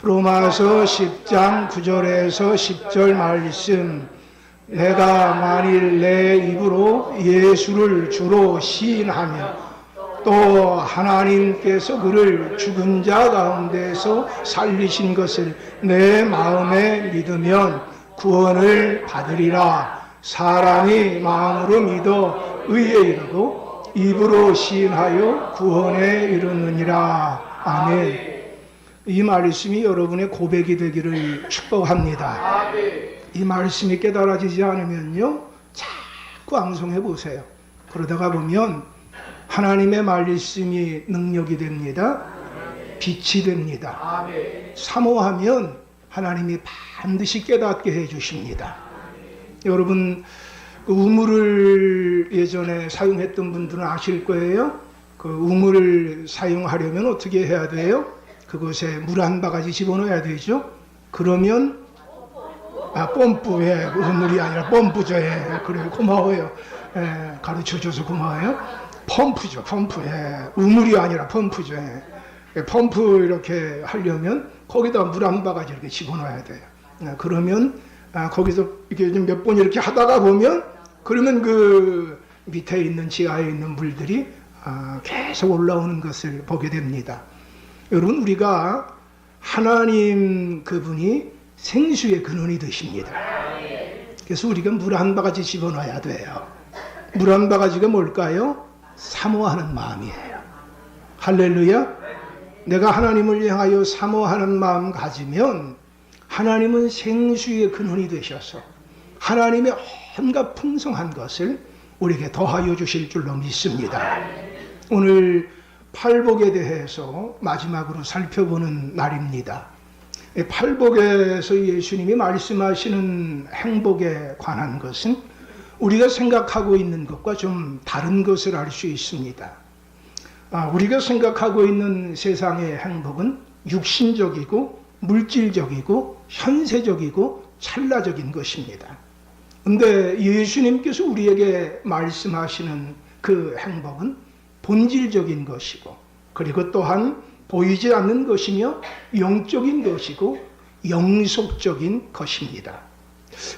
로마서 10장 9절에서 10절 말씀, 내가 만일 내 입으로 예수를 주로 시인하며 또 하나님께서 그를 죽은 자 가운데서 살리신 것을 내 마음에 믿으면 구원을 받으리라. 사람이 마음으로 믿어 의에 이르고 입으로 시인하여 구원에 이르느니라. 아멘. 이 말씀이 여러분의 고백이 되기를 축복합니다. 이 말씀이 깨달아지지 않으면요, 자꾸 암송해 보세요. 그러다가 보면 하나님의 말씀이 능력이 됩니다. 빛이 됩니다. 사모하면 하나님이 반드시 깨닫게 해주십니다. 여러분, 그 우물을 예전에 사용했던 분들은 아실 거예요. 그 우물을 사용하려면 어떻게 해야 돼요? 그곳에 물 한 바가지 집어넣어야 되죠. 그러면 펌프, 예, 우물이 아니라 펌프죠. 예, 그래요. 고마워요. 예, 가르쳐줘서 고마워요. 펌프죠, 펌프. 예, 우물이 아니라 펌프죠. 예, 펌프 이렇게 하려면 거기다 물 한 바가지 이렇게 집어넣어야 돼요. 그러면 거기서 이렇게 몇 번 이렇게 하다가 보면 그러면 그 밑에 있는 지하에 있는 물들이 계속 올라오는 것을 보게 됩니다. 여러분, 우리가 하나님 그분이 생수의 근원이 되십니다. 그래서 우리가 물 한 바가지 집어넣어야 돼요. 물 한 바가지가 뭘까요? 사모하는 마음이에요. 할렐루야. 내가 하나님을 향하여 사모하는 마음 가지면 하나님은 생수의 근원이 되셔서 하나님의 온갖 풍성한 것을 우리에게 더하여 주실 줄로 믿습니다. 오늘 팔복에 대해서 마지막으로 살펴보는 날입니다. 팔복에서 예수님이 말씀하시는 행복에 관한 것은 우리가 생각하고 있는 것과 좀 다른 것을 알 수 있습니다. 우리가 생각하고 있는 세상의 행복은 육신적이고 물질적이고 현세적이고 찰나적인 것입니다. 그런데 예수님께서 우리에게 말씀하시는 그 행복은 본질적인 것이고, 그리고 또한 보이지 않는 것이며 영적인 것이고 영속적인 것입니다.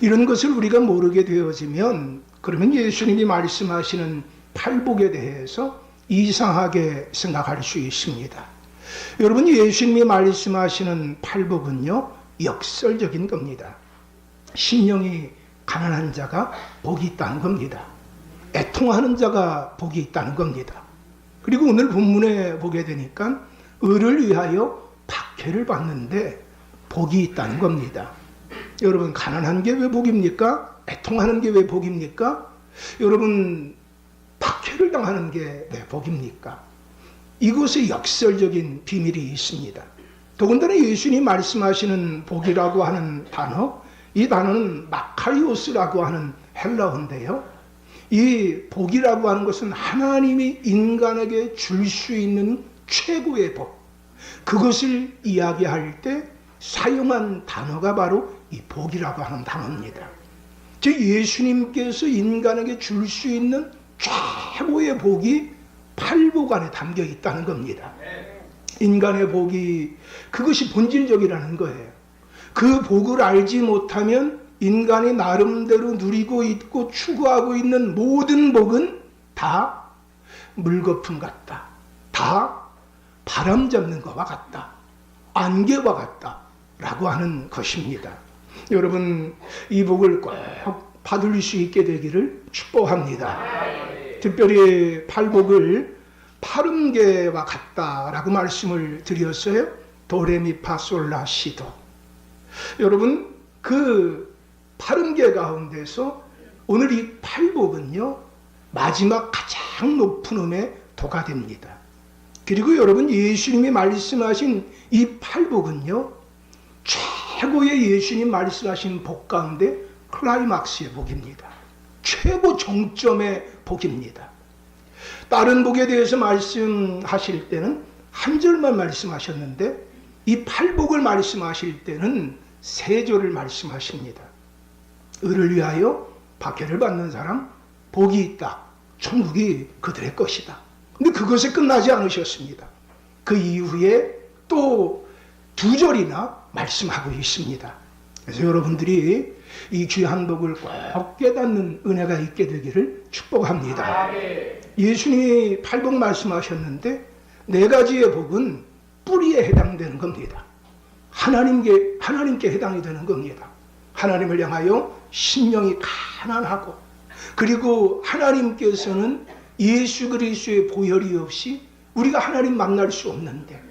이런 것을 우리가 모르게 되어지면 그러면 예수님이 말씀하시는 팔복에 대해서 이상하게 생각할 수 있습니다. 여러분, 예수님이 말씀하시는 팔복은요, 역설적인 겁니다. 심령이 가난한 자가 복이 있다는 겁니다. 애통하는 자가 복이 있다는 겁니다. 그리고 오늘 본문에 보게 되니까 의를 위하여 박해를 받는데 복이 있다는 겁니다. 여러분, 가난한 게 왜 복입니까? 애통하는 게 왜 복입니까? 여러분, 박해를 당하는 게 왜 복입니까? 이곳에 역설적인 비밀이 있습니다. 더군다나 예수님이 말씀하시는 복이라고 하는 단어, 이 단어는 마카리오스라고 하는 헬라어인데요, 이 복이라고 하는 것은 하나님이 인간에게 줄 수 있는 최고의 복, 그것을 이야기할 때 사용한 단어가 바로 이 복이라고 하는 단어입니다. 즉, 예수님께서 인간에게 줄 수 있는 최고의 복이 팔복 안에 담겨 있다는 겁니다. 인간의 복이 그것이 본질적이라는 거예요. 그 복을 알지 못하면 인간이 나름대로 누리고 있고 추구하고 있는 모든 복은 다 물거품 같다, 다 바람 잡는 것과 같다, 안개와 같다 라고 하는 것입니다. 여러분, 이 복을 꼭 받을 수 있게 되기를 축복합니다. 특별히 팔복을 파름개와 같다라고 말씀을 드렸어요. 도레미파솔라시도. 여러분, 그 파름개 가운데서 오늘 이 팔복은요, 마지막 가장 높은 음의 도가 됩니다. 그리고 여러분, 예수님이 말씀하신 이 팔복은요, 최고의 예수님 말씀하신 복 가운데 클라이막스의 복입니다. 최고 정점의 복입니다. 다른 복에 대해서 말씀하실 때는 한 절만 말씀하셨는데 이 팔복을 말씀하실 때는 세 절을 말씀하십니다. 의를 위하여 박해를 받는 사람 복이 있다. 천국이 그들의 것이다. 근데 그것에 끝나지 않으셨습니다. 그 이후에 또 두 절이나 말씀하고 있습니다. 그래서 여러분들이 이 귀한 복을 꼭 깨닫는 은혜가 있게 되기를 축복합니다. 예수님이 팔복 말씀하셨는데 네 가지의 복은 뿌리에 해당되는 겁니다. 하나님께 해당이 되는 겁니다. 하나님을 향하여 심령이 가난하고, 그리고 하나님께서는 예수 그리스도의 보혈이 없이 우리가 하나님 만날 수 없는데,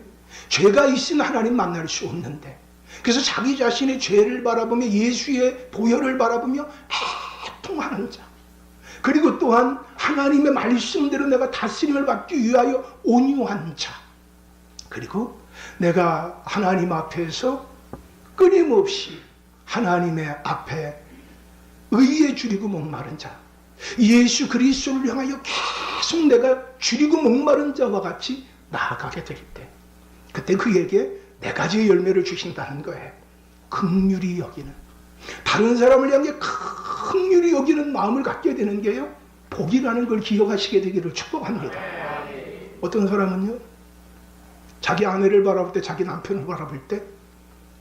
죄가 있으면 하나님 만날 수 없는데, 그래서 자기 자신의 죄를 바라보며 예수의 보혈을 바라보며 애통하는 자, 그리고 또한 하나님의 말씀대로 내가 다스림을 받기 위하여 온유한 자, 그리고 내가 하나님 앞에서 끊임없이 하나님의 앞에 의에 줄이고 목마른 자, 예수 그리스도를 향하여 계속 내가 줄이고 목마른 자와 같이 나아가게 될 때, 그때 그에게 네 가지의 열매를 주신다는 거예요. 긍휼히 여기는, 다른 사람을 향해 긍휼히 여기는 마음을 갖게 되는 게요, 복이라는 걸 기억하시게 되기를 축복합니다. 어떤 사람은요, 자기 아내를 바라볼 때, 자기 남편을 바라볼 때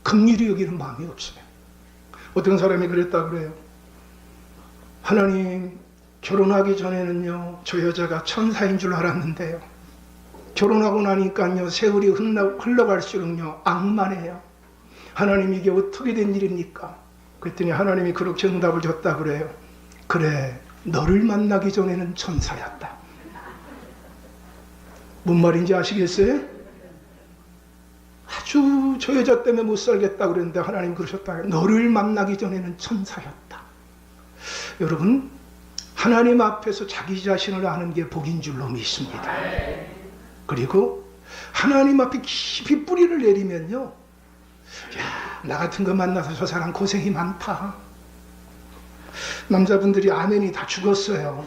긍휼히 여기는 마음이 없어요. 어떤 사람이 그랬다 그래요. 하나님, 결혼하기 전에는요 저 여자가 천사인 줄 알았는데요, 결혼하고 나니까요 세월이 흘러갈수록요 악마네요. 하나님, 이게 어떻게 된 일입니까? 그랬더니 하나님이 그렇게 응답을 줬다 그래요. 그래, 너를 만나기 전에는 천사였다. 뭔 말인지 아시겠어요? 아주 저 여자 때문에 못 살겠다 그랬는데 하나님 그러셨다. 너를 만나기 전에는 천사였다. 여러분, 하나님 앞에서 자기 자신을 아는 게 복인 줄로 믿습니다. 그리고 하나님 앞에 깊이 뿌리를 내리면요, 야, 나 같은 거 만나서 저 사람 고생이 많다. 남자분들이 아멘이 다 죽었어요.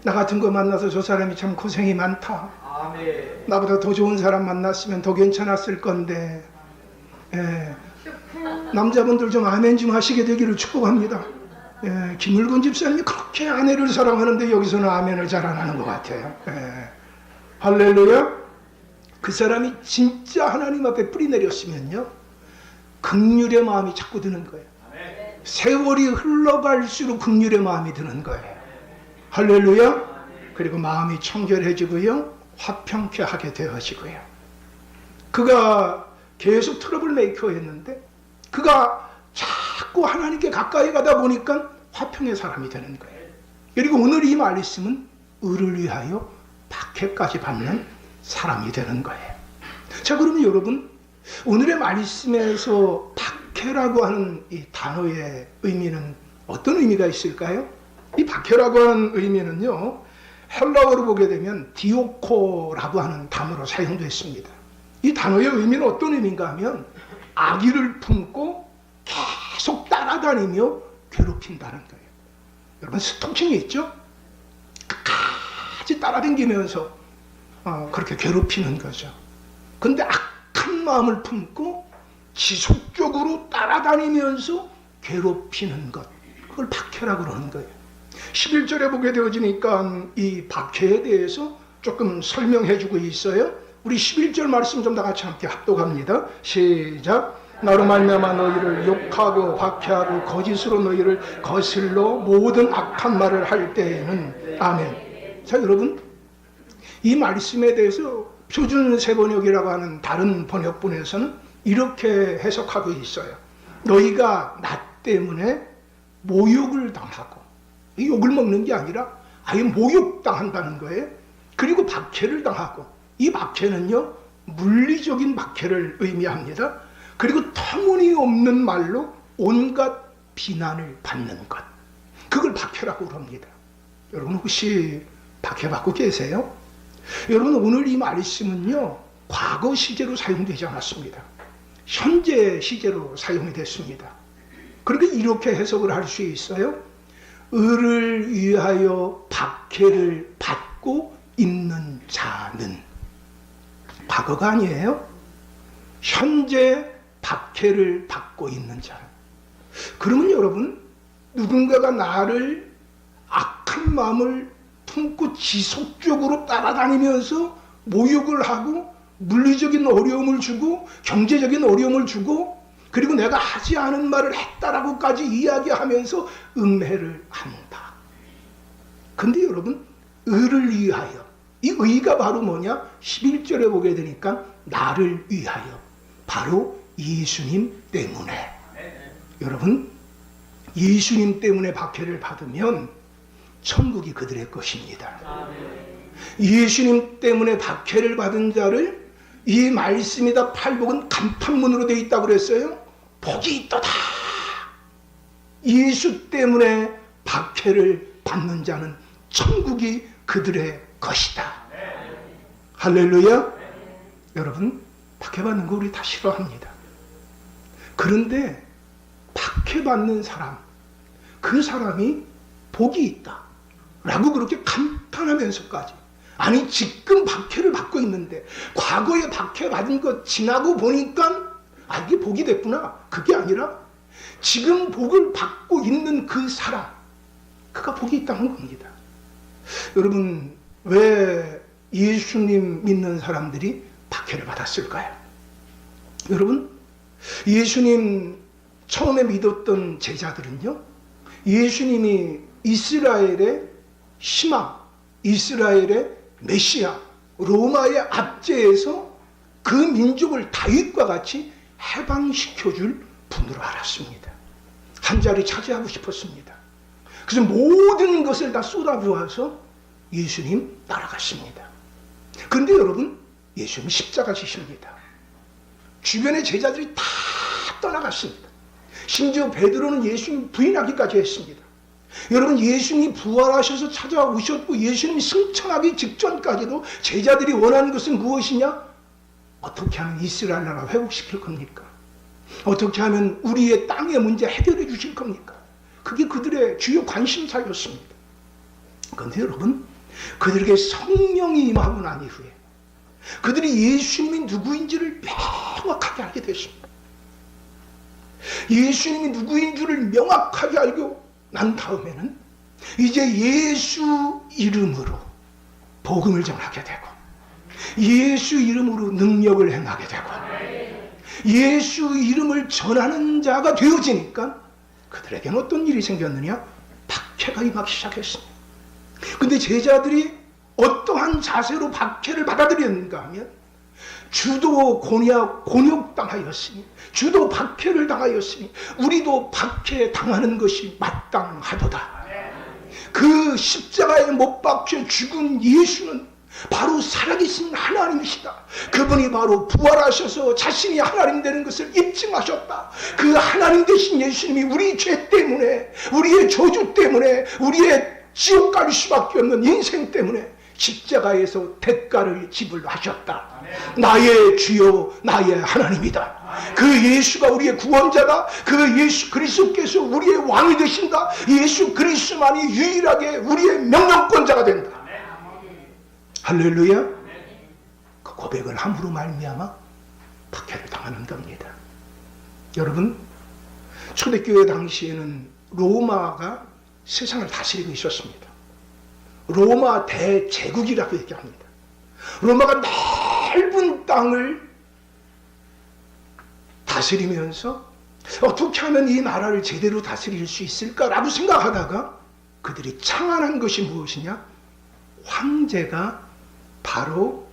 나 같은 거 만나서 저 사람이 참 고생이 많다. 아멘. 나보다 더 좋은 사람 만났으면 더 괜찮았을 건데. 예. 남자분들 좀 아멘 좀 하시게 되기를 축복합니다. 예. 김을근 집사님이 그렇게 아내를 사랑하는데 여기서는 아멘을 잘 안 하는 것 같아요. 예. 할렐루야. 그 사람이 진짜 하나님 앞에 뿌리 내렸으면요, 긍휼의 마음이 자꾸 드는 거예요. 세월이 흘러갈수록 긍휼의 마음이 드는 거예요. 할렐루야. 그리고 마음이 청결해지고요, 화평케 하게 되어지고요. 그가 계속 트러블 메이커였는데 그가 자꾸 하나님께 가까이 가다 보니까 화평의 사람이 되는 거예요. 그리고 오늘 이 말씀은 의를 위하여 박해까지 받는 사람이 되는 거예요. 자, 그러면 여러분, 오늘의 말씀에서 박해라고 하는 이 단어의 의미는 어떤 의미가 있을까요? 이 박해라고 하는 의미는요, 헬라어로 보게 되면 디오코라고 하는 단어로 사용됐습니다. 이 단어의 의미는 어떤 의미인가 하면 악의를 품고 계속 따라다니며 괴롭힌다는 거예요. 여러분, 스토킹이 있죠? 끝까지 따라다니면서 그렇게 괴롭히는 거죠. 근데 악한 마음을 품고 지속적으로 따라다니면서 괴롭히는 것, 그걸 박해라고 그러는 거예요. 11절에 보게 되어지니까 이 박해에 대해서 조금 설명해 주고 있어요. 우리 11절 말씀 좀 다 같이 함께 합독합니다. 시작. 나로 말미암아 너희를 욕하고 박해하고 거짓으로 너희를 거슬러 모든 악한 말을 할 때에는. 아멘. 자, 여러분, 이 말씀에 대해서 표준 세번역이라고 하는 다른 번역본에서는 이렇게 해석하고 있어요. 너희가 나 때문에 모욕을 당하고, 이 욕을 먹는 게 아니라 아예 모욕당한다는 거예요. 그리고 박해를 당하고, 이 박해는요 물리적인 박해를 의미합니다. 그리고 터무니없는 말로 온갖 비난을 받는 것, 그걸 박해라고 그럽니다. 여러분, 혹시 박해받고 계세요? 여러분, 오늘 이 말씀은요 과거 시제로 사용되지 않았습니다. 현재 시제로 사용이 됐습니다. 그러니까 이렇게 해석을 할 수 있어요. 의를 위하여 박해를 받고 있는 자는, 과거가 아니에요. 현재 박해를 받고 있는 자. 그러면 여러분, 누군가가 나를 악한 마음을 품고 지속적으로 따라다니면서 모욕을 하고 물리적인 어려움을 주고 경제적인 어려움을 주고 그리고 내가 하지 않은 말을 했다라고까지 이야기하면서 음해를 한다. 근데 여러분, 의를 위하여, 이 의가 바로 뭐냐? 11절에 보게 되니까 나를 위하여, 바로 예수님 때문에. 여러분, 예수님 때문에 박해를 받으면 천국이 그들의 것입니다. 예수님 때문에 박해를 받은 자를, 이 말씀이다 팔복은 간판문으로 되어 있다고 그랬어요. 복이 있도다. 예수 때문에 박해를 받는 자는 천국이 그들의 것이다. 할렐루야. 여러분, 박해받는 거 우리 다 싫어합니다. 그런데 박해받는 사람, 그 사람이 복이 있다 라고 그렇게 감탄하면서까지, 아니 지금 박해를 받고 있는데 과거에 박해받은 것 지나고 보니까 이게 복이 됐구나, 그게 아니라 지금 복을 받고 있는 그 사람, 그가 복이 있다는 겁니다. 여러분, 왜 예수님 믿는 사람들이 박해를 받았을까요? 여러분, 예수님 처음에 믿었던 제자들은요, 예수님이 이스라엘의 희망, 이스라엘의 메시아, 로마의 압제에서 그 민족을 다윗과 같이 해방시켜줄 분으로 알았습니다. 한 자리 차지하고 싶었습니다. 그래서 모든 것을 다 쏟아부어서 예수님 따라갔습니다. 그런데 여러분, 예수님 십자가 지십니다. 주변의 제자들이 다 떠나갔습니다. 심지어 베드로는 예수님 부인하기까지 했습니다. 여러분, 예수님이 부활하셔서 찾아오셨고 예수님이 승천하기 직전까지도 제자들이 원하는 것은 무엇이냐? 어떻게 하면 이스라엘 나라 회복시킬 겁니까? 어떻게 하면 우리의 땅의 문제 해결해 주실 겁니까? 그게 그들의 주요 관심사였습니다. 그런데 여러분, 그들에게 성령이 임하고 난 이후에 그들이 예수님이 누구인지를 명확하게 알게 됐습니다. 예수님이 누구인 줄을 명확하게 알고 난 다음에는 이제 예수 이름으로 복음을 전하게 되고 예수 이름으로 능력을 행하게 되고 예수 이름을 전하는 자가 되어지니까 그들에게는 어떤 일이 생겼느냐? 박해가 임하기 시작했습니다. 근데 제자들이 어떠한 자세로 박해를 받아들였는가 하면, 주도 곤욕당하였으니, 주도 박해를 당하였으니 우리도 박해 당하는 것이 마땅하도다. 그 십자가에 못 박혀 죽은 예수는 바로 살아계신 하나님이시다. 그분이 바로 부활하셔서 자신이 하나님 되는 것을 입증하셨다. 그 하나님 되신 예수님이 우리 죄 때문에, 우리의 저주 때문에, 우리의 지옥 갈 수밖에 없는 인생 때문에 십자가에서 대가를 지불하셨다. 나의 주요 나의 하나님이다. 그 예수가 우리의 구원자다. 그 예수 그리스도께서 우리의 왕이 되신다. 예수 그리스도만이 유일하게 우리의 명령권자가 된다. 할렐루야. 그 고백을 함으로 말미암아 박해를 당하는 겁니다. 여러분, 초대교회 당시에는 로마가 세상을 다스리고 있었습니다. 로마 대제국이라고 얘기합니다. 로마가 넓은 땅을 다스리면서 어떻게 하면 이 나라를 제대로 다스릴 수 있을까라고 생각하다가 그들이 창안한 것이 무엇이냐? 황제가 바로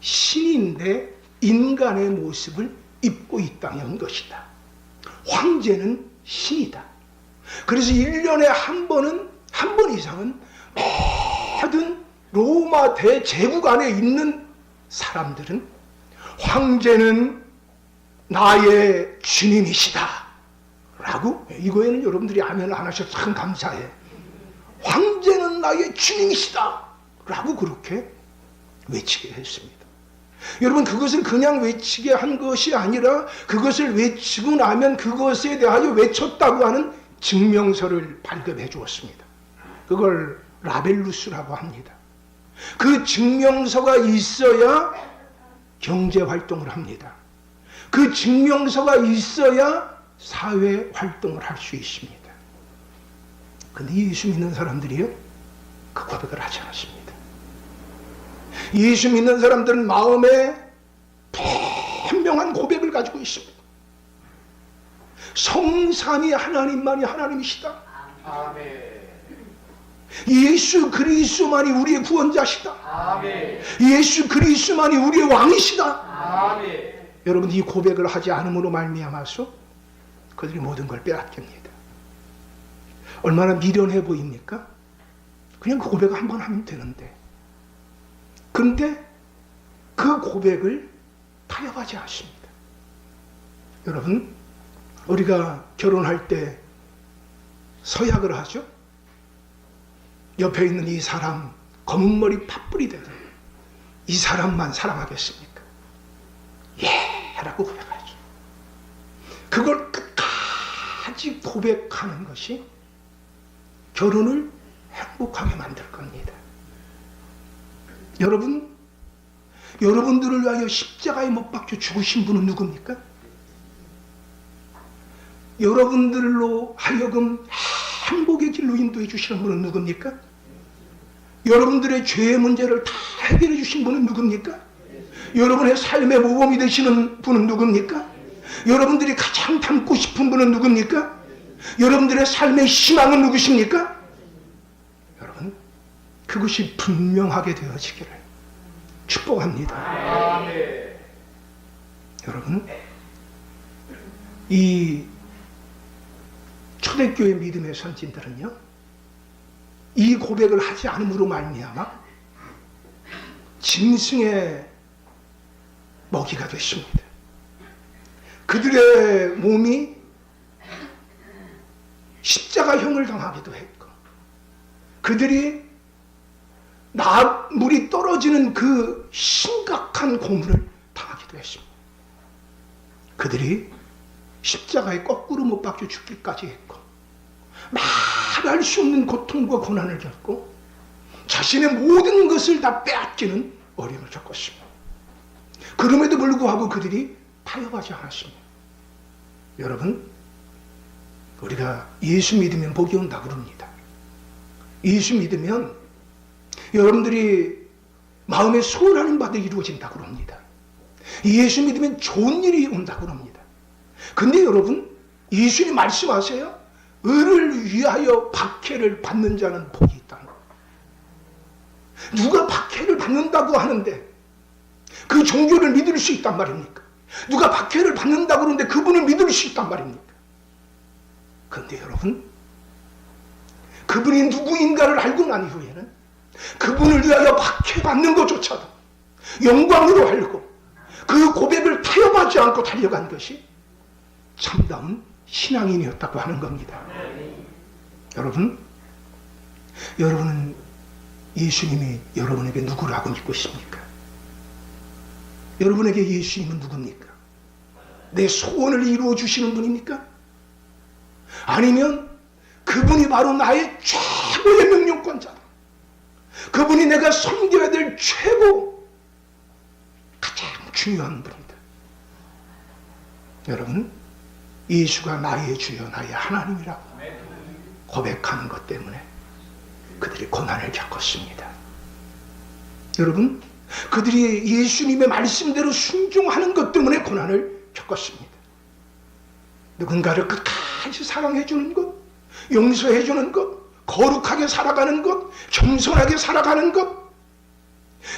신인데 인간의 모습을 입고 있다는 것이다. 황제는 신이다. 그래서 1년에 한 번 이상은 모든 로마 대제국 안에 있는 사람들은 황제는 나의 주님이시다 라고, 이거에는 여러분들이 아멘 안 하셔서 참 감사해. 황제는 나의 주님이시다 라고 그렇게 외치게 했습니다. 여러분, 그것을 그냥 외치게 한 것이 아니라 그것을 외치고 나면 그것에 대하여 외쳤다고 하는 증명서를 발급해 주었습니다. 그걸 라벨루스라고 합니다. 그 증명서가 있어야 경제활동을 합니다. 그 증명서가 있어야 사회활동을 할 수 있습니다. 근데 예수 믿는 사람들이요, 그 고백을 하지 않았습니다. 예수 믿는 사람들은 마음에 분명한 고백을 가지고 있습니다. 성삼위 하나님만이 하나님이시다. 아멘. 예수 그리스도만이 우리의 구원자시다. 아멘. 예수 그리스도만이 우리의 왕이시다. 아멘. 여러분, 이 고백을 하지 않음으로 말미암아서 그들이 모든 걸 빼앗깁니다. 얼마나 미련해 보입니까? 그냥 그 고백을 한번 하면 되는데, 그런데 그 고백을 타협하지 않습니다. 여러분, 우리가 결혼할 때 서약을 하죠. 옆에 있는 이 사람, 검은 머리 팥불이 되는 이 사람만 사랑하겠습니까? 예! 라고 고백하죠. 그걸 끝까지 고백하는 것이 결혼을 행복하게 만들 겁니다. 여러분, 여러분들을 위하여 십자가에 못 박혀 죽으신 분은 누굽니까? 여러분들로 하여금 행복의 길로 인도해 주시는 분은 누굽니까? 여러분들의 죄의 문제를 다 해결해 주신 분은 누굽니까? 여러분의 삶의 모범이 되시는 분은 누굽니까? 여러분들이 가장 닮고 싶은 분은 누굽니까? 여러분들의 삶의 희망은 누구십니까? 여러분, 그것이 분명하게 되어지기를 축복합니다. 아멘. 여러분, 이 초대교회 믿음의 선진들은요, 이 고백을 하지 않음으로 말미암아 짐승의 먹이가 됐습니다. 그들의 몸이 십자가형을 당하기도 했고, 그들이 물이 떨어지는 그 심각한 고문을 당하기도 했습니다. 그들이 십자가에 거꾸로 못 박혀 죽기까지 했고, 말할 수 없는 고통과 고난을 겪고, 자신의 모든 것을 다 빼앗기는 어려움을 겪었습니다. 그럼에도 불구하고 그들이 타협하지 않았습니다. 여러분, 우리가 예수 믿으면 복이 온다 그럽니다. 예수 믿으면 여러분들이 마음에 소원하는 바도 이루어진다 그럽니다. 예수 믿으면 좋은 일이 온다 그럽니다. 근데 여러분, 예수님 말씀하세요. 의를 위하여 박해를 받는 자는 복이 있다는 거예요. 누가 박해를 받는다고 하는데 그 종교를 믿을 수 있단 말입니까? 누가 박해를 받는다고 하는데 그분을 믿을 수 있단 말입니까? 그런데 여러분, 그분이 누구인가를 알고 난 이후에는 그분을 위하여 박해받는 것조차도 영광으로 알고 그 고백을 타협하지 않고 달려간 것이 참다운 신앙인이었다고 하는 겁니다. 여러분은 예수님이 여러분에게 누구라고 믿고 있습니까? 여러분에게 예수님은 누굽니까? 내 소원을 이루어 주시는 분입니까? 아니면 그분이 바로 나의 최고의 명령권자다. 그분이 내가 섬겨야 될 가장 중요한 분이다. 여러분, 예수가 나의 주여 나의 하나님이라고 고백하는 것 때문에 그들이 고난을 겪었습니다. 여러분, 그들이 예수님의 말씀대로 순종하는 것 때문에 고난을 겪었습니다. 누군가를 끝까지 사랑해주는 것, 용서해주는 것, 거룩하게 살아가는 것, 겸손하게 살아가는 것,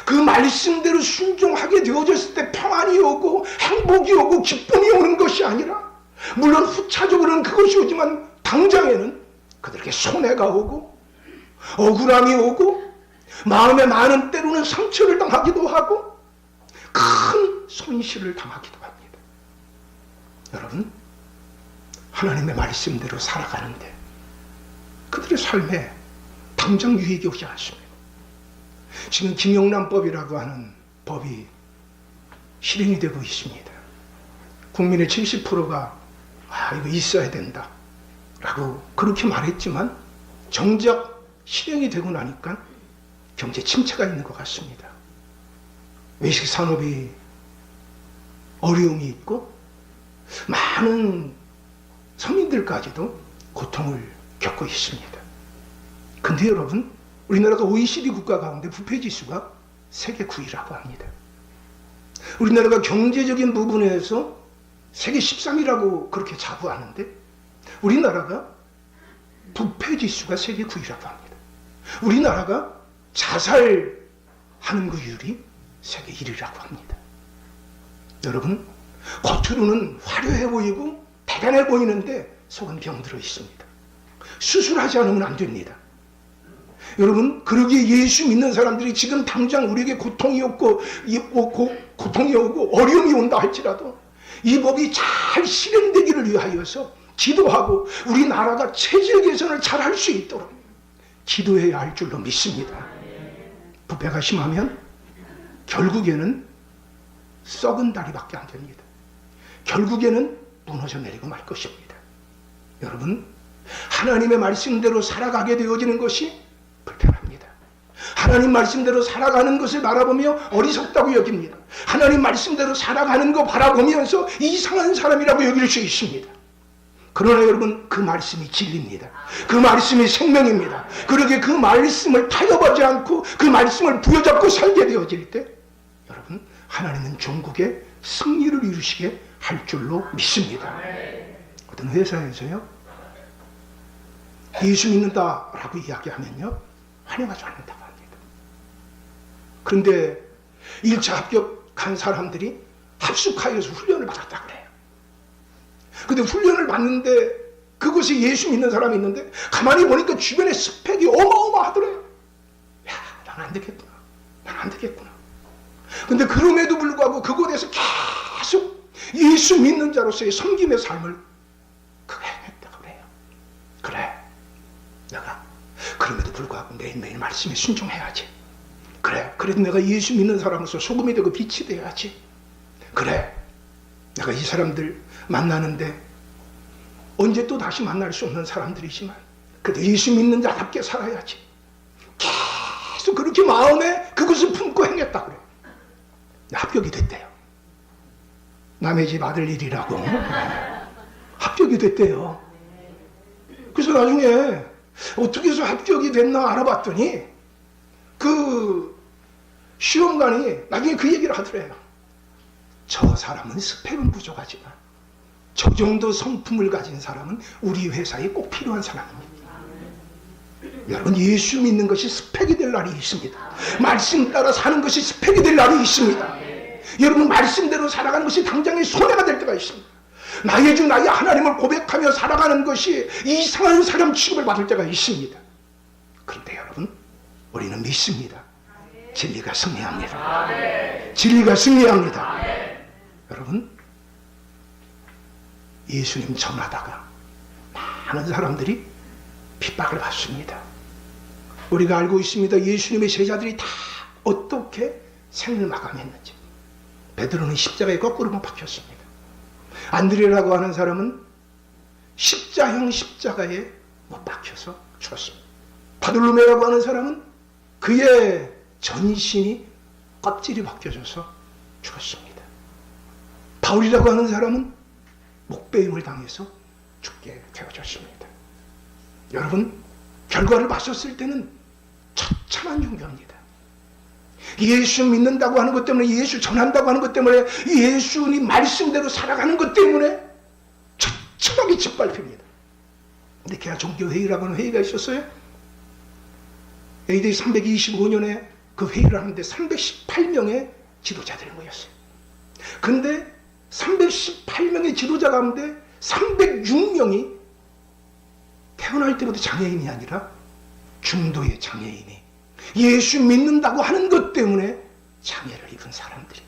그 말씀대로 순종하게 되어졌을 때 평안이 오고 행복이 오고 기쁨이 오는 것이 아니라, 물론 후차적으로는 그것이 오지만 당장에는 그들에게 손해가 오고 억울함이 오고 마음에 많은 때로는 상처를 당하기도 하고 큰 손실을 당하기도 합니다. 여러분, 하나님의 말씀대로 살아가는데 그들의 삶에 당장 유익이 오지 않습니다. 지금 김영란법이라고 하는 법이 실행이 되고 있습니다. 국민의 70%가 이거 있어야 된다 라고 그렇게 말했지만 정작 실행이 되고 나니까 경제 침체가 있는 것 같습니다. 외식 산업이 어려움이 있고 많은 서민들까지도 고통을 겪고 있습니다. 근데 여러분, 우리나라가 OECD 국가 가운데 부패지수가 세계 9위라고 합니다. 우리나라가 경제적인 부분에서 세계 13위라고 그렇게 자부하는데 우리나라가 부패 지수가 세계 9위라고 합니다. 우리나라가 자살하는 그율이 세계 1위라고 합니다. 여러분, 겉으로는 화려해 보이고 대단해 보이는데 속은 병들어 있습니다. 수술하지 않으면 안 됩니다. 여러분, 그러기에 예수 믿는 사람들이 지금 당장 우리에게 고통이 오고 어려움이 온다 할지라도 이 법이 잘 실행되기를 위하여서 기도하고 우리나라가 체질 개선을 잘 할 수 있도록 기도해야 할 줄로 믿습니다. 부패가 심하면 결국에는 썩은 다리밖에 안 됩니다. 결국에는 무너져 내리고 말 것입니다. 여러분, 하나님의 말씀대로 살아가게 되어지는 것이 불편합니다. 하나님 말씀대로 살아가는 것을 바라보며 어리석다고 여깁니다. 하나님 말씀대로 살아가는 거 바라보면서 이상한 사람이라고 여길 수 있습니다. 그러나 여러분, 그 말씀이 진리입니다. 그 말씀이 생명입니다. 그러기에 그 말씀을 타협하지 않고 그 말씀을 부여잡고 살게 되어질 때 여러분, 하나님은 종국에 승리를 이루시게 할 줄로 믿습니다. 어떤 회사에서요, 예수 믿는다라고 이야기하면요, 환영하지 않는다고 합니다. 그런데 1차 합격한 사람들이 합숙하여서 훈련을 받았다고 그래요. 근데 훈련을 받는데 그곳에 예수 믿는 사람이 있는데 가만히 보니까 주변에 스펙이 어마어마하더래요. 야, 난 안 되겠구나. 난 안 되겠구나. 근데 그럼에도 불구하고 그곳에서 계속 예수 믿는 자로서의 섬김의 삶을 그가 행했다고 그래요. 그래, 내가 그럼에도 불구하고 매일매일 말씀에 순종해야지. 그래, 그래도 내가 예수 믿는 사람으로서 소금이 되고 빛이 되어야지. 그래, 내가 이 사람들 만나는데 언제 또 다시 만날 수 없는 사람들이지만 그래도 예수 믿는 자답게 살아야지. 계속 그렇게 마음에 그것을 품고 행했다고 그래요. 합격이 됐대요. 남의 집 아들 일이라고 합격이 됐대요. 그래서 나중에 어떻게 해서 합격이 됐나 알아봤더니 그 시험관이 나중에 그 얘기를 하더래요. 저 사람은 스펙은 부족하지만 저 정도 성품을 가진 사람은 우리 회사에 꼭 필요한 사람입니다. 여러분, 예수 믿는 것이 스펙이 될 날이 있습니다. 말씀 따라 사는 것이 스펙이 될 날이 있습니다. 여러분, 말씀대로 살아가는 것이 당장의 손해가 될 때가 있습니다. 나의 주 나의 하나님을 고백하며 살아가는 것이 이상한 사람 취급을 받을 때가 있습니다. 그런데 여러분, 우리는 믿습니다. 진리가 승리합니다. 진리가 승리합니다. 여러분, 예수님 전하다가 많은 사람들이 핍박을 받습니다. 우리가 알고 있습니다. 예수님의 제자들이 다 어떻게 생을 마감했는지. 베드로는 십자가에 거꾸로 못 박혔습니다. 안드레라고 하는 사람은 십자형 십자가에 못 박혀서 죽었습니다. 바돌로메라고 하는 사람은 그의 전신이 껍질이 벗겨져서 죽었습니다. 바울이라고 하는 사람은 목베임을 당해서 죽게 되어졌습니다. 여러분, 결과를 봤었을 때는 처참한 종교입니다. 예수 믿는다고 하는 것 때문에, 예수 전한다고 하는 것 때문에, 예수님 말씀대로 살아가는 것 때문에 처참하게 짓밟힙니다. 니케아 종교회의라고 하는 회의가 있었어요. AD 325년에 그 회의를 하는데 318명의 지도자들이 모였어요. 근데 318명의 지도자 가운데 306명이 태어날 때부터 장애인이 아니라 중도의 장애인이 예수 믿는다고 하는 것 때문에 장애를 입은 사람들이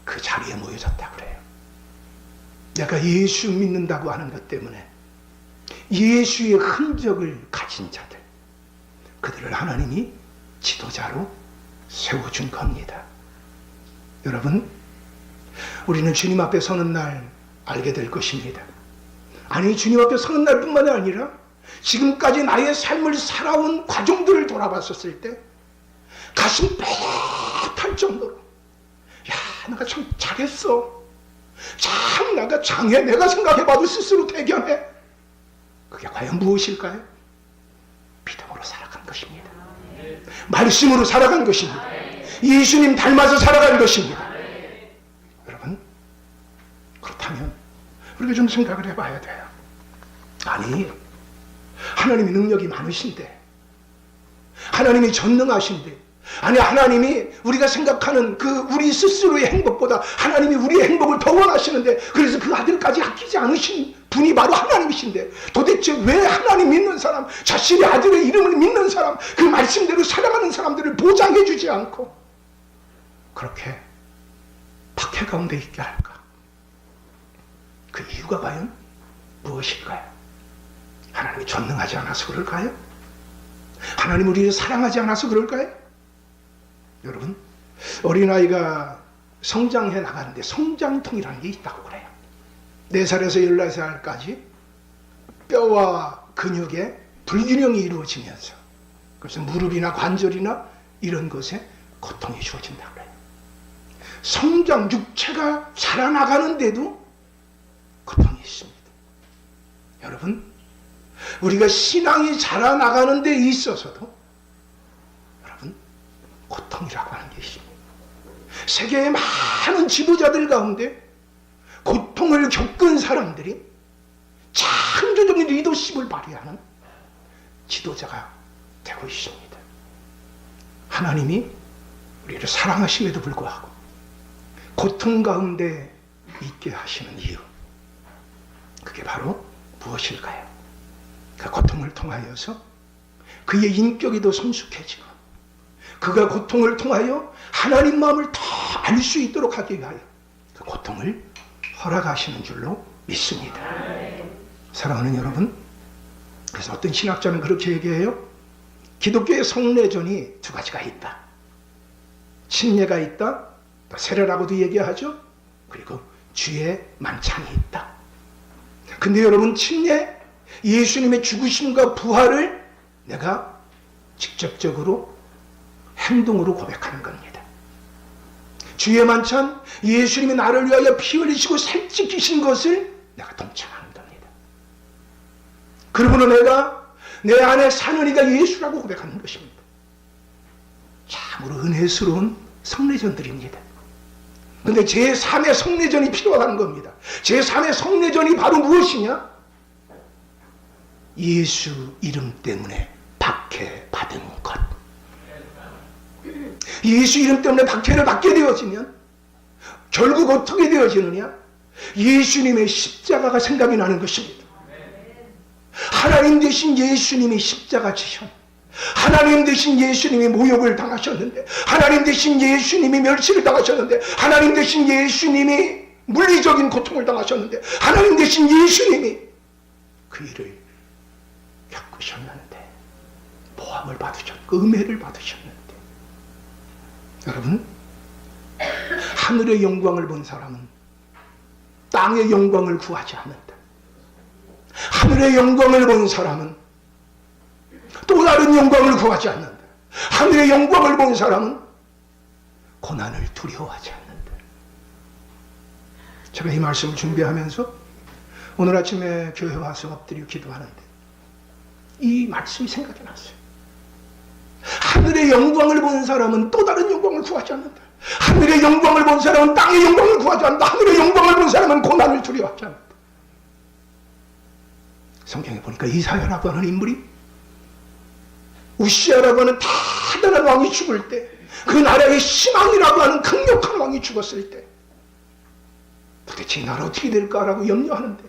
그 자리에 모여졌다고 그래요. 내가 예수 믿는다고 하는 것 때문에 예수의 흔적을 가진 자들, 그들을 하나님이 지도자로 세워준 겁니다. 여러분, 우리는 주님 앞에 서는 날 알게 될 것입니다. 아니, 주님 앞에 서는 날뿐만이 아니라 지금까지 나의 삶을 살아온 과정들을 돌아봤었을 때 가슴 뼈탈 정도로, 야, 내가 참 잘했어, 참 내가 장해, 내가 생각해봐도 스스로 대견해. 그게 과연 무엇일까요? 믿음으로 살아간 것입니다. 말씀으로 살아간 것입니다. 예수님 닮아서 살아간 것입니다. 그렇다면 우리가 좀 생각을 해봐야 돼요. 아니, 하나님이 능력이 많으신데, 하나님이 전능하신데, 아니 하나님이 우리가 생각하는 그 우리 스스로의 행복보다 하나님이 우리의 행복을 더 원하시는데, 그래서 그 아들까지 아끼지 않으신 분이 바로 하나님이신데, 도대체 왜 하나님 믿는 사람, 자신의 아들의 이름을 믿는 사람, 그 말씀대로 살아가는 사람들을 보장해 주지 않고 그렇게 박해 가운데 있게 할까? 그 이유가 과연 무엇일까요? 하나님이 전능하지 않아서 그럴까요? 하나님 우리를 사랑하지 않아서 그럴까요? 여러분, 어린아이가 성장해 나가는데 성장통이라는 게 있다고 그래요. 4살에서 14살까지 뼈와 근육의 불균형이 이루어지면서, 그래서 무릎이나 관절이나 이런 것에 고통이 주어진다고 그래요. 성장, 육체가 자라나가는데도 고통이 있습니다. 여러분, 우리가 신앙이 자라나가는 데 있어서도 여러분, 고통이라고 하는 게 있습니다. 세계의 많은 지도자들 가운데 고통을 겪은 사람들이 창조적인 리더십을 발휘하는 지도자가 되고 있습니다. 하나님이 우리를 사랑하심에도 불구하고 고통 가운데 있게 하시는 이유, 그게 바로 무엇일까요? 그 고통을 통하여서 그의 인격이 더 성숙해지고, 그가 고통을 통하여 하나님 마음을 더 알 수 있도록 하기 위하여 그 고통을 허락하시는 줄로 믿습니다. 사랑하는 여러분, 그래서 어떤 신학자는 그렇게 얘기해요. 기독교의 성례전이 2가지가 있다. 침례가 있다, 또 세례라고도 얘기하죠. 그리고 주의 만찬이 있다. 근데 여러분, 침례, 예수님의 죽으심과 부활을 내가 직접적으로 행동으로 고백하는 겁니다. 주의 만찬, 예수님이 나를 위하여 피 흘리시고 살찌키신 것을 내가 동참하는 겁니다. 그러므로 내가 내 안에 사는 이가 예수라고 고백하는 것입니다. 참으로 은혜스러운 성례전들입니다. 그런데 제3의 성례전이 필요하다는 겁니다. 제3의 성례전이 바로 무엇이냐? 예수 이름 때문에 박해받은 것. 예수 이름 때문에 박해를 받게 되어지면 결국 어떻게 되어지느냐? 예수님의 십자가가 생각이 나는 것입니다. 하나님 되신 예수님이 십자가 지셨, 하나님 되신 예수님이 모욕을 당하셨는데, 하나님 되신 예수님이 멸시를 당하셨는데, 하나님 되신 예수님이 물리적인 고통을 당하셨는데, 하나님 되신 예수님이 그 일을 겪으셨는데, 모함을 받으셨고 음해를 받으셨는데, 여러분, 하늘의 영광을 본 사람은 땅의 영광을 구하지 않는다. 하늘의 영광을 본 사람은 또 다른 영광을 구하지 않는다. 하늘의 영광을 본 사람은 고난을 두려워하지 않는다. 제가 이 말씀을 준비하면서 오늘 아침에 교회 와서 엎드려 기도하는데 이 말씀이 생각이 났어요. 하늘의 영광을 본 사람은 또 다른 영광을 구하지 않는다. 하늘의 영광을 본 사람은 땅의 영광을 구하지 않는다. 하늘의 영광을 본 사람은 고난을 두려워하지 않는다. 성경에 보니까 이사야라고 하는 인물이 우시아라고 하는 대단한 왕이 죽을 때, 그 나라의 신왕이라고 하는 강력한 왕이 죽었을 때 도대체 이 나라 어떻게 될까라고 염려하는데,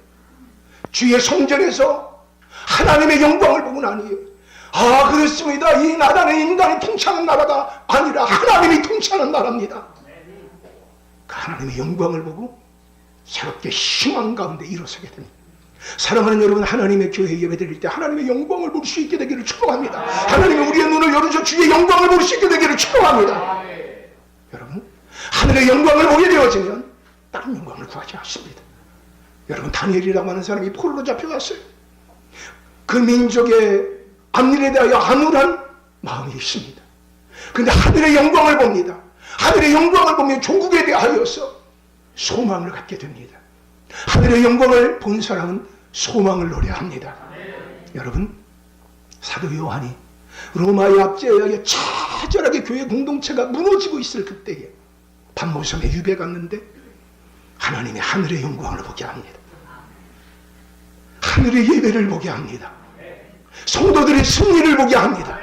주의 성전에서 하나님의 영광을 보고 나니, 아, 그렇습니다. 이 나라는 인간이 통치하는 나라가 아니라 하나님이 통치하는 나라입니다. 그 하나님의 영광을 보고 새롭게 희망 가운데 일어서게 됩니다. 사랑하는 여러분, 하나님의 교회 예배 드릴 때 하나님의 영광을 볼 수 있게 되기를 축복합니다. 하나님의 우리의 눈을 열어서 주의 영광을 볼 수 있게 되기를 축복합니다. 여러분, 하늘의 영광을 보게 되어지면 다른 영광을 구하지 않습니다. 여러분, 다니엘이라고 하는 사람이 포로로 잡혀갔어요. 그 민족의 앞일에 대하여 암울한 마음이 있습니다. 그런데 하늘의 영광을 봅니다. 하늘의 영광을 보면 조국에 대하여서 소망을 갖게 됩니다. 하늘의 영광을 본 사람은 소망을 노래합니다. 여러분, 사도 요한이 로마의 압제에 의하여 처절하게 교회 공동체가 무너지고 있을 그때에 반모섬에 유배 갔는데 하나님의 하늘의 영광을 보게 합니다. 하늘의 예배를 보게 합니다. 성도들의 승리를 보게 합니다.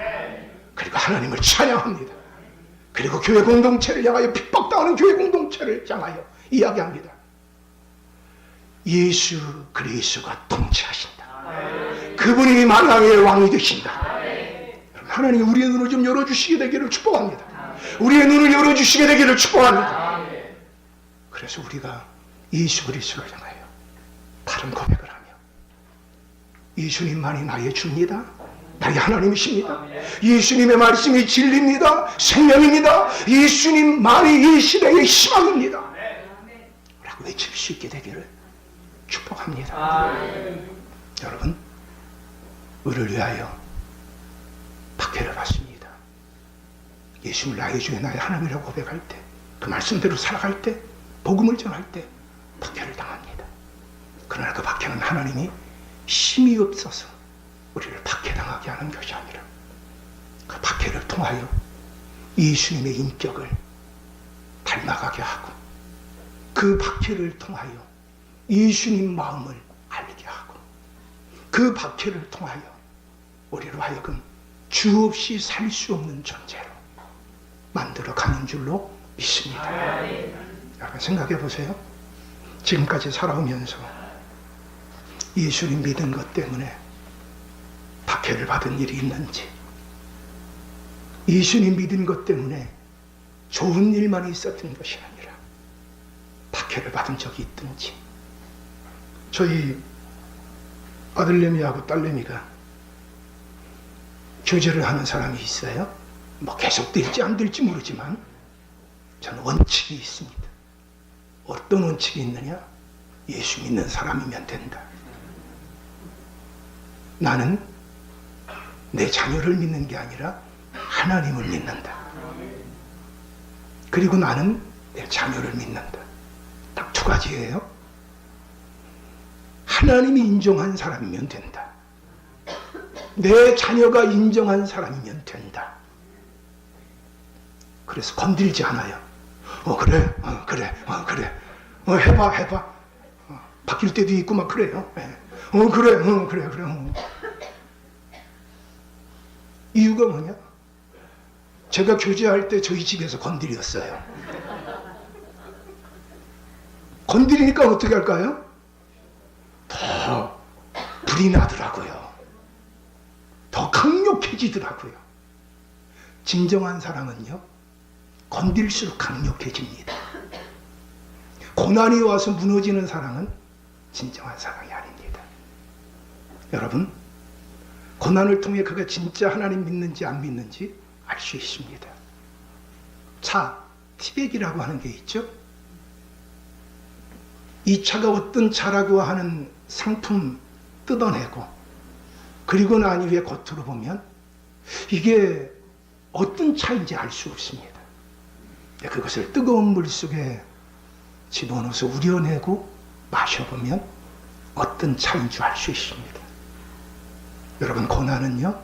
그리고 하나님을 찬양합니다. 그리고 교회 공동체를 향하여, 핍박당하는 교회 공동체를 향하여 이야기합니다. 예수 그리스도가 통치하신다. 그분이 만왕의 왕이 되신다. 하나님 우리의 눈을 좀 열어주시게 되기를 축복합니다. 우리의 눈을 열어주시게 되기를 축복합니다. 그래서 우리가 예수 그리스도를 향하여 바른 고백을 하며, 예수님만이 나의 주입니다. 나의 하나님이십니다. 예수님의 말씀이 진리입니다. 생명입니다. 예수님만이 이 시대의 희망입니다. 라고 외칠 수 있게 되기를 축복합니다. 여러분, 우리를 위하여 박해를 받습니다. 예수를 나의 주여 나의 하나님이라고 고백할 때, 그 말씀대로 살아갈 때, 복음을 전할 때 박해를 당합니다. 그러나 그 박해는 하나님이 힘이 없어서 우리를 박해당하게 하는 것이 아니라, 그 박해를 통하여 예수님의 인격을 닮아가게 하고, 그 박해를 통하여 예수님 마음을 알게 하고, 그 박해를 통하여 우리로 하여금 주 없이 살 수 없는 존재로 만들어 가는 줄로 믿습니다. 여러분 생각해 보세요. 지금까지 살아오면서 예수님 믿은 것 때문에 박해를 받은 일이 있는지, 예수님 믿은 것 때문에 좋은 일만 있었던 것이 아니라 박해를 받은 적이 있든지. 저희 아들내미하고 딸내미가 교제를 하는 사람이 있어요. 뭐 계속 될지 안 될지 모르지만 저는 원칙이 있습니다. 어떤 원칙이 있느냐? 예수 믿는 사람이면 된다. 나는 내 자녀를 믿는 게 아니라 하나님을 믿는다. 그리고 나는 내 자녀를 믿는다. 딱 두 가지예요. 하나님이 인정한 사람이면 된다. 내 자녀가 인정한 사람이면 된다. 그래서 건들지 않아요. 그래, 그래. 해봐. 바뀔 때도 있고 막 그래요. 그래. 이유가 뭐냐? 제가 교제할 때 저희 집에서 건드렸어요. 건드리니까 어떻게 할까요? 더 불이 나더라고요. 더 강력해지더라고요. 진정한 사랑은요, 건들수록 강력해집니다. 고난이 와서 무너지는 사랑은 진정한 사랑이 아닙니다. 여러분, 고난을 통해 그가 진짜 하나님 믿는지 안 믿는지 알 수 있습니다. 차, 티백이라고 하는 게 있죠. 이 차가 어떤 차라고 하는 상품 뜯어내고, 그리고 난 이후에 겉으로 보면 이게 어떤 차인지 알 수 없습니다. 그것을 뜨거운 물 속에 집어넣어서 우려내고 마셔보면 어떤 차인 줄 알 수 있습니다. 여러분, 고난은요,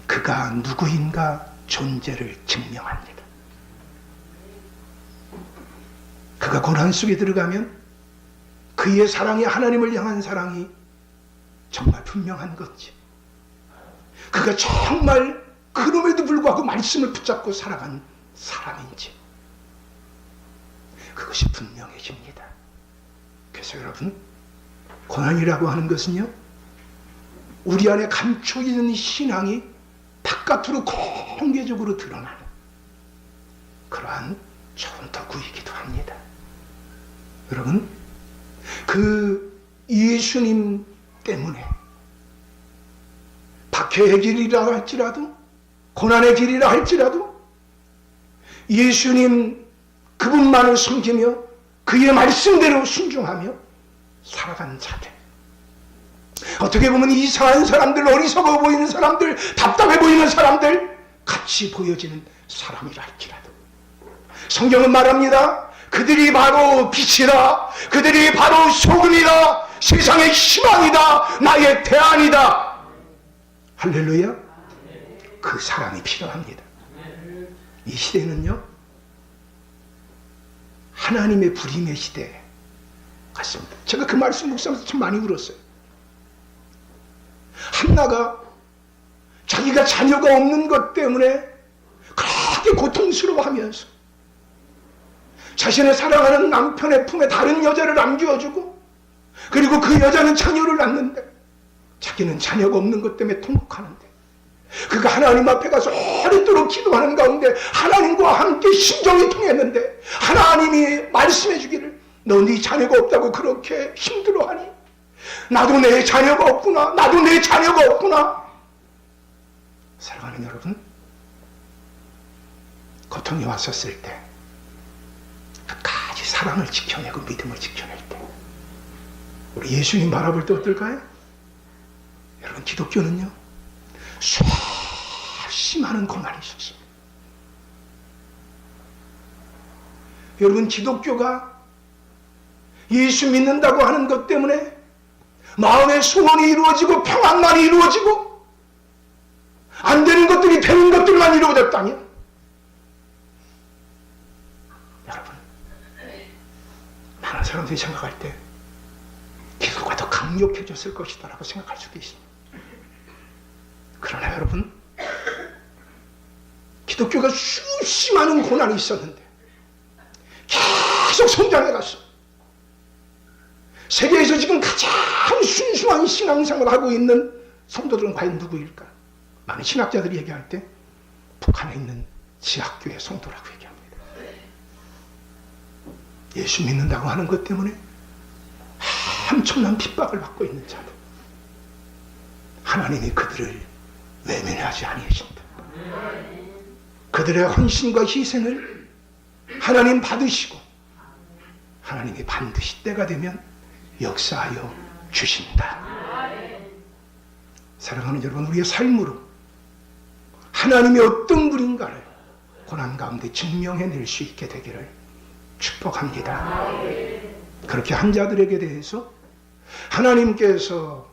그가 누구인가 존재를 증명합니다. 그가 고난 속에 들어가면 그의 사랑이, 하나님을 향한 사랑이 정말 분명한 건지, 그가 정말 그럼에도 불구하고 말씀을 붙잡고 살아간 사람인지, 그것이 분명해집니다. 그래서 여러분, 고난이라고 하는 것은요, 우리 안에 감춰 있는 신앙이 바깥으로 공개적으로 드러나는 그러한 좋은 도구이기도 합니다. 여러분, 그 예수님 때문에 박해의 길이라 할지라도, 고난의 길이라 할지라도 예수님 그분만을 섬기며 그의 말씀대로 순종하며 살아간 자들, 어떻게 보면 이상한 사람들, 어리석어 보이는 사람들, 답답해 보이는 사람들, 같이 보여지는 사람이라 할지라도 성경은 말합니다. 그들이 바로 빛이다. 그들이 바로 소금이다. 세상의 희망이다. 나의 대안이다. 할렐루야. 그 사람이 필요합니다. 이 시대는요, 하나님의 불임의 시대 같습니다. 제가 그 말씀 묵상하면서 참 많이 울었어요. 한나가 자기가 자녀가 없는 것 때문에 그렇게 고통스러워하면서 자신의 사랑하는 남편의 품에 다른 여자를 안겨주고, 그리고 그 여자는 자녀를 낳는데 자기는 자녀가 없는 것 때문에 통곡하는데, 그가 하나님 앞에 가서 오랫도록 기도하는 가운데 하나님과 함께 심정이 통했는데, 하나님이 말씀해 주기를 너 네 자녀가 없다고 그렇게 힘들어하니? 나도 내 자녀가 없구나. 나도 내 자녀가 없구나. 사랑하는 여러분, 고통이 왔었을 때 끝까지 사랑을 지켜내고 믿음을 지켜낼 때 우리 예수님 바라볼 때 어떨까요? 여러분, 기독교는요 수없이 많은 고난이 있었습니다. 여러분, 기독교가 예수 믿는다고 하는 것 때문에 마음의 소원이 이루어지고 평안만이 이루어지고 안 되는 것들이 되는 것들만 이루어졌다면, 여러분, 많은 사람들이 생각할 때 기독교가 더 강력해졌을 것이다 라고 생각할 수도 있습니다. 그러나 여러분, 기독교가 수없이 많은 고난이 있었는데 계속 성장해갔어. 세계에서 지금 가장 순수한 신앙생활을 하고 있는 성도들은 과연 누구일까? 많은 신학자들이 얘기할 때 북한에 있는 지하교회 성도라고 얘기합니다. 예수 믿는다고 하는 것 때문에 엄청난 핍박을 받고 있는 자들, 하나님이 그들을 외면하지 아니하신다. 그들의 헌신과 희생을 하나님 받으시고 하나님이 반드시 때가 되면 역사하여 주신다. 사랑하는 여러분, 우리의 삶으로 하나님이 어떤 분인가를 고난 가운데 증명해낼 수 있게 되기를 축복합니다. 그렇게 한 자들에게 대해서 하나님께서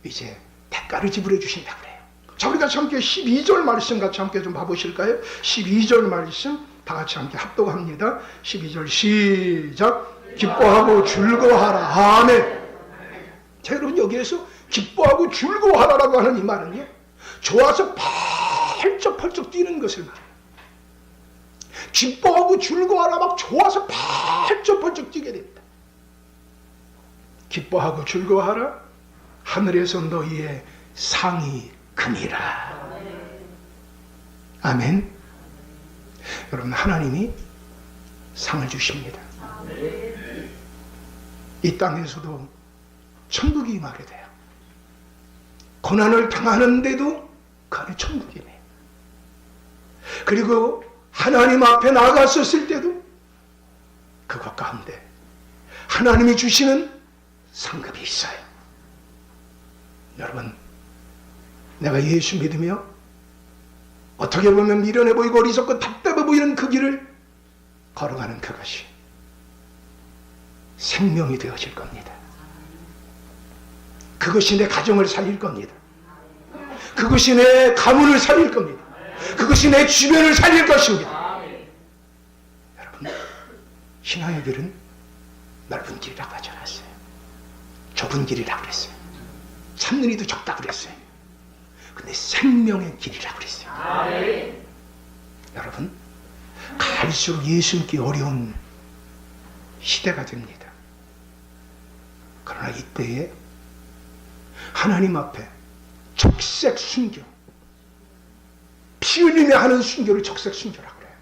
이제 대가를 지불해 주신다고 그래요. 자, 우리 같이 함께 12절 말씀 같이 함께 좀 봐보실까요? 12절 말씀 다 같이 함께 합독합니다. 12절 시작. 기뻐하고 즐거워하라. 아멘. 자, 여러분, 여기에서 기뻐하고 즐거워하라라고 하는 이 말은요, 좋아서 펄쩍펄쩍 뛰는 것을 말해요. 기뻐하고 즐거워하라, 막 좋아서 펄쩍펄쩍 뛰게 됩니다. 기뻐하고 즐거워하라. 하늘에서 너희의 상이 크니라. 아멘. 여러분, 하나님이 상을 주십니다. 이 땅에서도 천국이 임하게 돼요. 고난을 당하는데도 그 안에 천국이네요. 그리고 하나님 앞에 나아갔었을 때도 그것 가운데 하나님이 주시는 상급이 있어요. 여러분, 내가 예수 믿으며 어떻게 보면 미련해 보이고 어리석고 답답해 보이는 그 길을 걸어가는 그것이 생명이 되어질 겁니다. 그것이 내 가정을 살릴 겁니다. 그것이 내 가문을 살릴 겁니다. 그것이 내 주변을 살릴 것입니다. 여러분, 신앙의 길은 넓은 길이라고 하지 않았어요. 좁은 길이라고 그랬어요. 찾는 이도 적다고 그랬어요. 근데 생명의 길이라고 그랬어요. 여러분, 갈수록 예수 믿기 어려운 시대가 됩니다. 그러나 이때에 하나님 앞에 적색 순교, 피 흘리며 하는 순교를 적색 순교라고 그래요.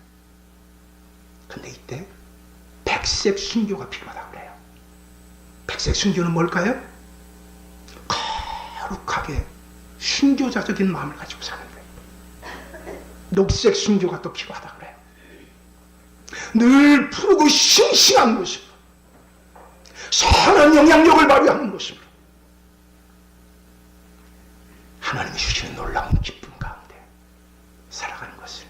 근데 이때 백색 순교가 필요하다고 그래요. 백색 순교는 뭘까요? 거룩하게 순교자적인 마음을 가지고 사는 거예요. 녹색 순교가 또 필요하다고 그래요. 늘 푸르고 싱싱한 모습으로, 선한 영향력을 발휘하는 모습으로 하나님이 주시는 놀라운 기쁨 가운데 살아가는 것을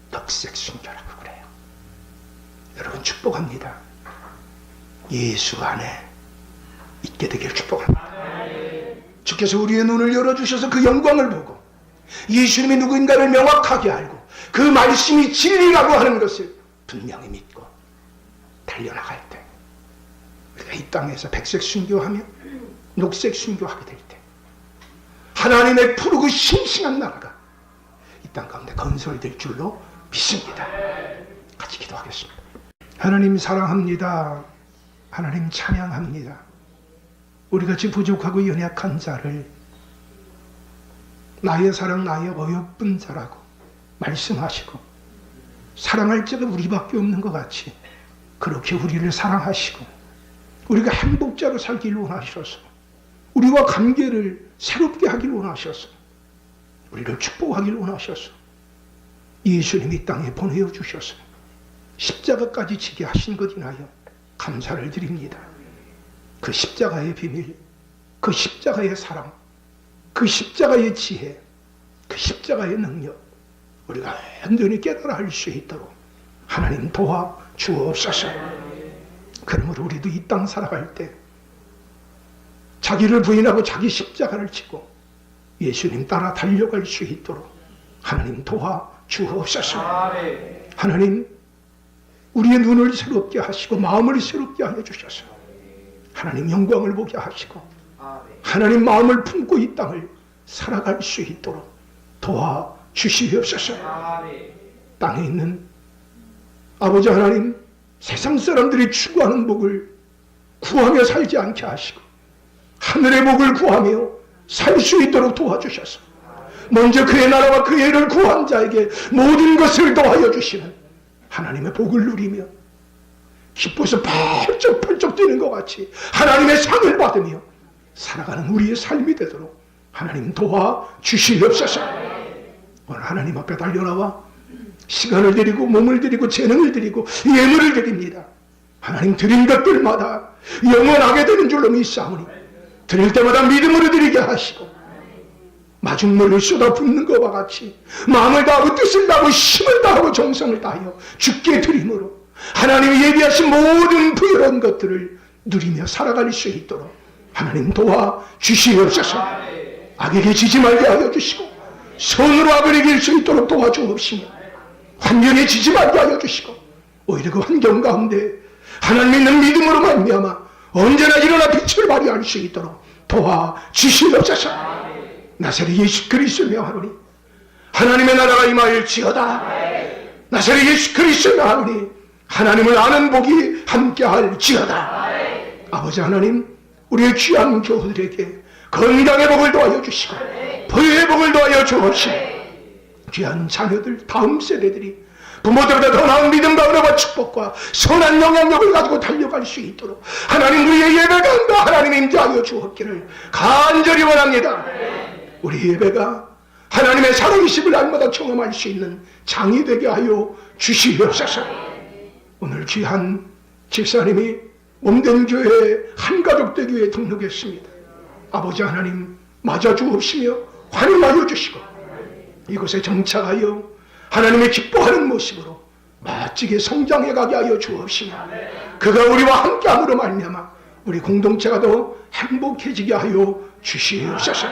녹색 순교라고 그래요. 여러분, 축복합니다. 예수 안에 있게 되기를 축복합니다. 주께서 우리의 눈을 열어주셔서 그 영광을 보고 예수님이 누구인가를 명확하게 알고 그 말씀이 진리라고 하는 것을 분명히 믿고 달려나갈 때, 우리가 이 땅에서 백색 순교하며 녹색 순교하게 될 때, 하나님의 푸르고 싱싱한 나라가 이 땅 가운데 건설될 줄로 믿습니다. 같이 기도하겠습니다. 하나님 사랑합니다. 하나님 찬양합니다. 우리같이 부족하고 연약한 자를 나의 사랑 나의 어여쁜 자라고 말씀하시고, 사랑할 자가 우리밖에 없는 것 같이 그렇게 우리를 사랑하시고, 우리가 행복자로 살길 원하셔서 우리와 관계를 새롭게 하길 원하셔서 우리를 축복하길 원하셔서 예수님이 이 땅에 보내어 주셔서 십자가까지 지게 하신 것 인하여 감사를 드립니다. 그 십자가의 비밀, 그 십자가의 사랑, 그 십자가의 지혜, 그 십자가의 능력, 우리가 완전히 깨달아 할 수 있도록 하나님 도와 주옵소서. 그러므로 우리도 이 땅 살아갈 때 자기를 부인하고 자기 십자가를 지고 예수님 따라 달려갈 수 있도록 하나님 도와 주옵소서. 하나님, 우리의 눈을 새롭게 하시고 마음을 새롭게 하여 주셔서 하나님 영광을 보게 하시고 하나님 마음을 품고 이 땅을 살아갈 수 있도록 도와 주시옵소서. 땅에 있는 아버지 하나님, 세상 사람들이 추구하는 복을 구하며 살지 않게 하시고 하늘의 복을 구하며 살 수 있도록 도와주셔서 먼저 그의 나라와 그의 일을 구한 자에게 모든 것을 더하여 주시는 하나님의 복을 누리며 기뻐서 펄쩍펄쩍 뛰는 것 같이 하나님의 상을 받으며 살아가는 우리의 삶이 되도록 하나님 도와 주시옵소서. 오늘 하나님 앞에 달려나와 시간을 드리고 몸을 드리고 재능을 드리고 예물을 드립니다. 하나님 드린 것들마다 영원하게 되는 줄로 믿사오니 드릴 때마다 믿음으로 드리게 하시고 마중물을 쏟아붓는 것과 같이 마음을 다하고 뜻을 다하고 힘을 다하고 정성을 다하여 주께 드림으로 하나님이 예비하신 모든 부유한 것들을 누리며 살아갈 수 있도록 하나님 도와 주시옵소서. 악에게 지지 말게 하여 주시고 선으로 악을 이길 수 있도록 도와주옵시며 환경에 지지 말게 하여 주시고 오히려 그 환경 가운데 하나님 있는 믿음으로 말미암아 언제나 일어나 빛을 발휘할 수 있도록 도와 주시옵소서. 나사렛 예수 그리스도며 하노니 하나님의 나라가 임하일지어다. 나사렛 예수 그리스도며 하노니 하나님을 아는 복이 함께할지어다. 아버지 하나님, 우리의 귀한 교우들에게 건강의 복을 도와여 주시고 부유의 복을 도와여 주옵시고 귀한 자녀들, 다음 세대들이 부모들보다 더 나은 믿음과 은혜와 축복과 선한 영향력을 가지고 달려갈 수 있도록 하나님 우리의 예배가 하나님 임재하여 주옵기를 간절히 원합니다. 우리 예배가 하나님의 살아계심을 날마다 경험할 수 있는 장이 되게 하여 주시옵소서. 오늘 귀한 집사님이 몸된 교회에 한가족대교회에 등록했습니다. 아버지 하나님 맞아 주옵시며 환영하여 주시고 이곳에 정착하여 하나님의 기뻐하는 모습으로 멋지게 성장해 가게 하여 주옵시며 그가 우리와 함께함으로 말미암아 우리 공동체가 더 행복해지게 하여 주시옵소서.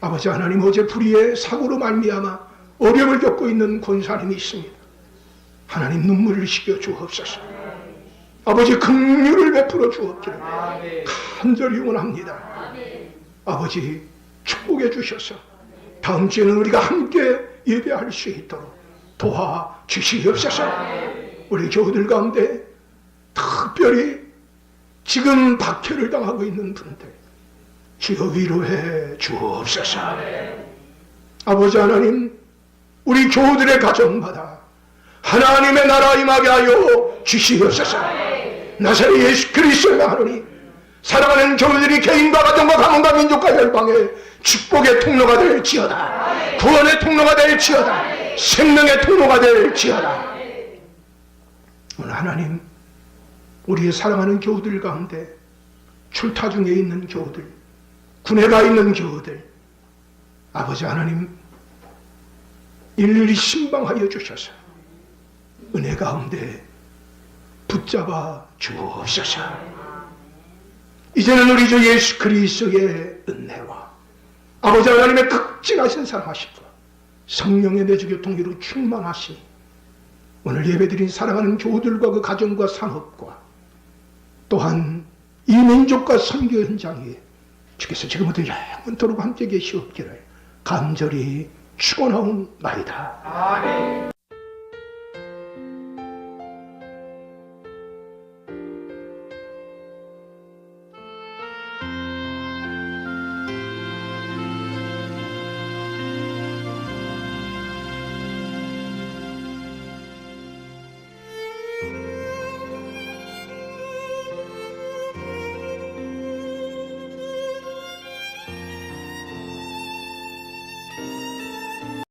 아버지 하나님, 어제 불의의 사고로 말미암아 어려움을 겪고 있는 권사님이 있습니다. 하나님 눈물을 식혀 주옵소서. 아버지 긍휼을 베풀어 주옵기를 간절히 원합니다. 아버지 축복해 주셔서 다음 주에는 우리가 함께 예배할 수 있도록 도와 주시옵소서. 우리 교우들 가운데 특별히 지금 박해를 당하고 있는 분들 주여 위로해 주옵소서. 아버지 하나님, 우리 교우들의 가정마다 하나님의 나라 임하게 하여 주시옵소서. 나사렛 예수 그리스도의 하노니 사랑하는 교우들이 개인과 가정과 가문과 민족과 열방의 축복의 통로가 될지어다. 구원의 통로가 될지어다. 생명의 통로가 될지어다. 오늘 하나님, 우리의 사랑하는 교우들 가운데 출타 중에 있는 교우들, 군에 가 있는 교우들, 아버지 하나님 일일이 신방하여 주셔서 은혜 가운데 붙잡아 주옵소서. 이제는 우리 주 예수 그리스도의 은혜와 아버지 하나님의 극진하신 사랑하심과 성령의 내주 교통기로 충만하시니 오늘 예배드린 사랑하는 교우들과 그 가정과 산업과 또한 이 민족과 선교 현장에 주께서 지금부터 영원토록 함께 계시옵기를 간절히 축원하옵나이다. 아멘.